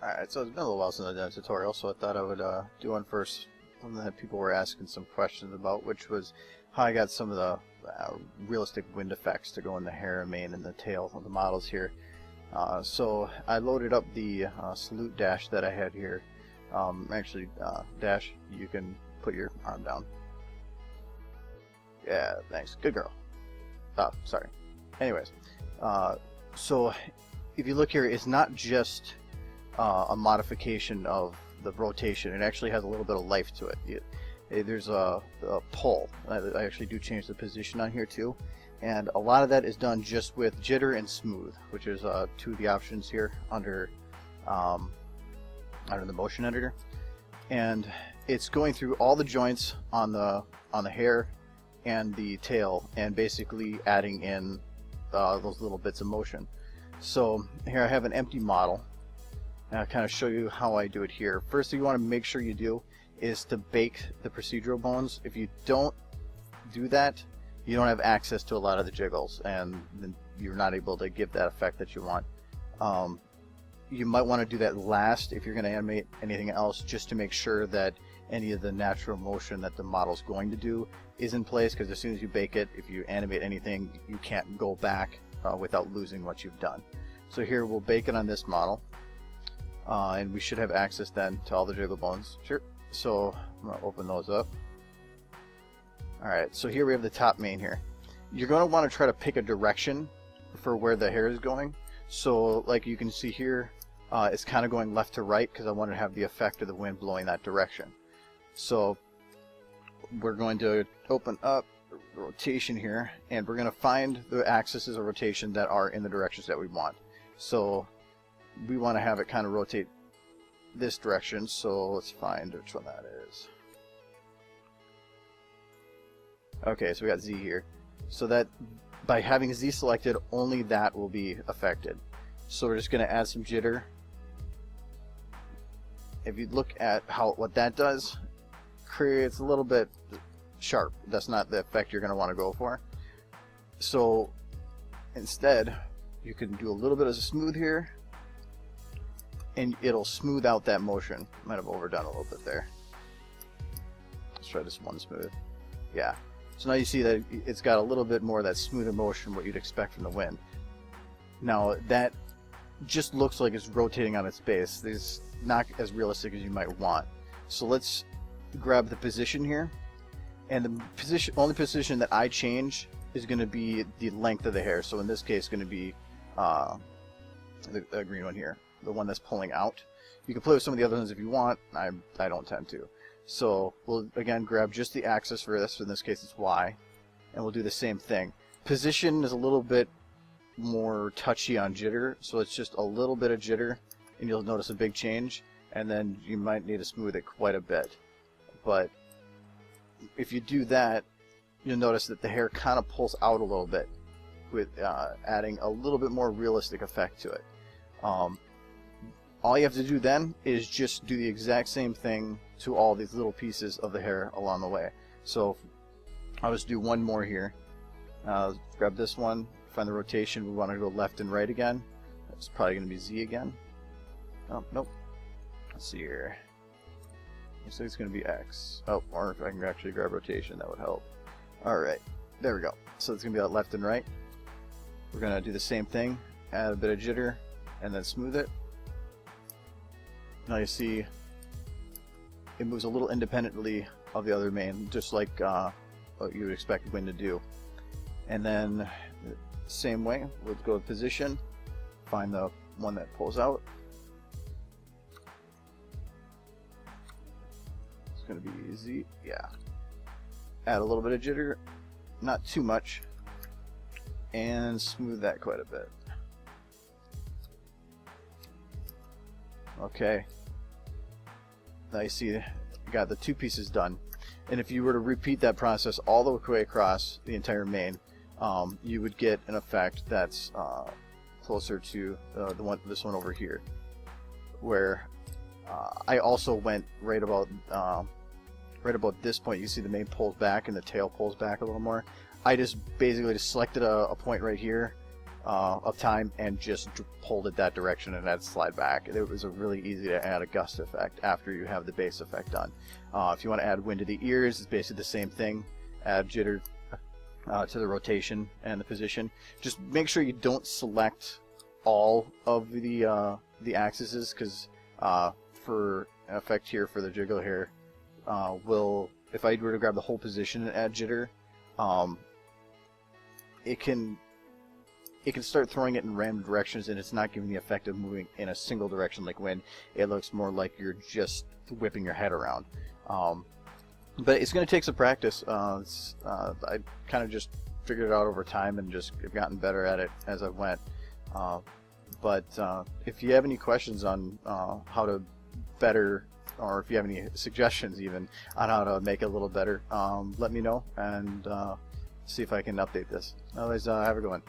Alright, so it's been a little while since I've done a tutorial, so I thought I would do one first, something that people were asking some questions about, which was how I got some of the realistic wind effects to go in the hair, mane, and the tail of the models here. So I loaded up the salute dash that I had here. Actually, Dash, you can put your arm down. Yeah, thanks. Good girl. Oh, sorry. Anyways, so if you look here, it's not just a modification of the rotation. It actually has a little bit of life to it. There's a pull. I actually do change the position on here too, and a lot of that is done just with jitter and smooth, which is two of the options here under the motion editor, and it's going through all the joints on the hair and the tail and basically adding in those little bits of motion. So here I have an empty model, and I'll kind of show you how I do it here. First thing you want to make sure you do is to bake the procedural bones. If you don't do that, you don't have access to a lot of the jiggles, and then you're not able to give that effect that you want. You might want to do that last if you're going to animate anything else, just to make sure that any of the natural motion that the model's going to do is in place, because as soon as you bake it, if you animate anything, you can't go back without losing what you've done. So here we'll bake it on this model, and we should have access then to all the jiggle bones. Sure. So I'm going to open those up. Alright, so here we have the top mane here. You're going to want to try to pick a direction for where the hair is going. So like you can see here, it's kind of going left to right because I want to have the effect of the wind blowing that direction. So we're going to open up rotation here, and we're going to find the axes of rotation that are in the directions that we want. So we want to have it kind of rotate this direction, so let's find which one that is. Okay, so we got Z here. So that by having Z selected, only that will be affected. So we're just going to add some jitter. If you look at what that does, creates a little bit sharp. That's not the effect you're going to want to go for. So instead, you can do a little bit of a smooth here, and it'll smooth out that motion. Might have overdone a little bit there. Let's try this one smooth. Yeah. So now you see that it's got a little bit more of that smoother motion, what you'd expect from the wind. Now that just looks like it's rotating on its base. It's not as realistic as you might want. So let's grab the position here, and the only position that I change is going to be the length of the hair. So in this case, it's going to be the green one here, the one that's pulling out. You can play with some of the other ones if you want. I don't tend to. So we'll again grab just the axis for this. In this case, it's Y, and we'll do the same thing. Position is a little bit more touchy on jitter, so it's just a little bit of jitter, and you'll notice a big change. And then you might need to smooth it quite a bit. But if you do that, you'll notice that the hair kind of pulls out a little bit, with adding a little bit more realistic effect to it. All you have to do then is just do the exact same thing to all these little pieces of the hair along the way. So I'll just do one more here. Grab this one, find the rotation. We want to go left and right again. It's probably going to be Z again. Oh, nope. Let's see here. Looks like it's going to be X. Oh, or if I can actually grab rotation, that would help. Alright, there we go. So it's going to be left and right. We're going to do the same thing, add a bit of jitter, and then smooth it. Now you see it moves a little independently of the other mane, just like what you would expect wind to do. And then same way, we'll go to position, find the one that pulls out. It's going to be Z, yeah. Add a little bit of jitter, not too much, and smooth that quite a bit. Okay. Now you see you got the two pieces done, and if you were to repeat that process all the way across the entire mane, you would get an effect that's closer to this one over here, where I also went right about this point. You see the mane pulls back and the tail pulls back a little more. I just basically selected a point right here, of time and just hold it that direction and add slide back. It was really easy to add a gust effect after you have the base effect done. If you want to add wind to the ears, it's basically the same thing. Add jitter to the rotation and the position. Just make sure you don't select all of the axes, because for effect here for the jiggle here, if I were to grab the whole position and add jitter, it can start throwing it in random directions, and it's not giving the effect of moving in a single direction like wind. It looks more like you're just whipping your head around. But it's going to take some practice. I kind of just figured it out over time and just have gotten better at it as I went. But if you have any questions on how to better, or if you have any suggestions even on how to make it a little better, let me know, and see if I can update this. Otherwise, have a good one.